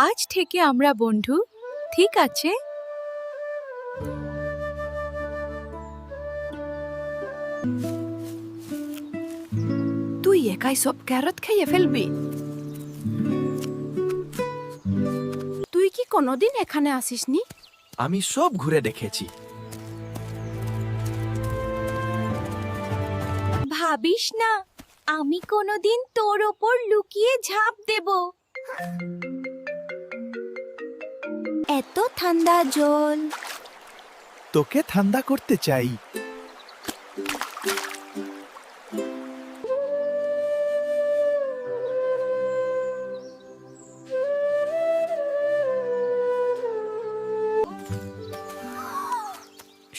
আজ থেকে আমরা বন্ধু, ঠিক আছে? তুই একাই সব ক্যারট খেয়ে ফেলবি? তুই কি কোনোদিন এখানে আসিসনি? আমি সব ঘুরে দেখেছি। ভাবিস না আমি কোনোদিন তোর ওপর লুকিয়ে ঝাঁপ দেব। এত ঠান্ডা জল। তোকে ঠান্ডা করতে চাই।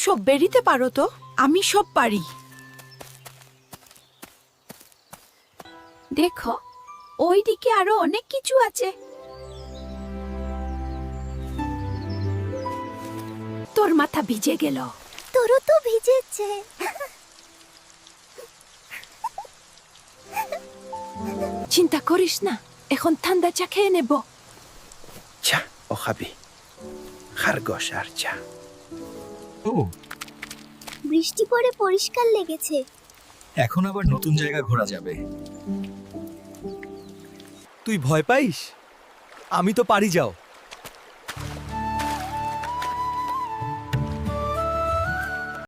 সব বেরিতে পারো তো? আমি সব পারি। দেখো ওইদিকে আরো অনেক কিছু আছে। তোর মাথা ভিজে গেল। তোরও তো ভিজেছে। চিন্তা করিস না, এখন ঠান্ডা চা খেয়ে নেব। চা ও খাবি? খরগোশ আর চা। ও, বৃষ্টি পড়ে পরিষ্কার লেগেছে। এখন আবার নতুন জায়গা ঘোরা যাবে। তুই ভয় পাইস? আমি তো পারি, যাও।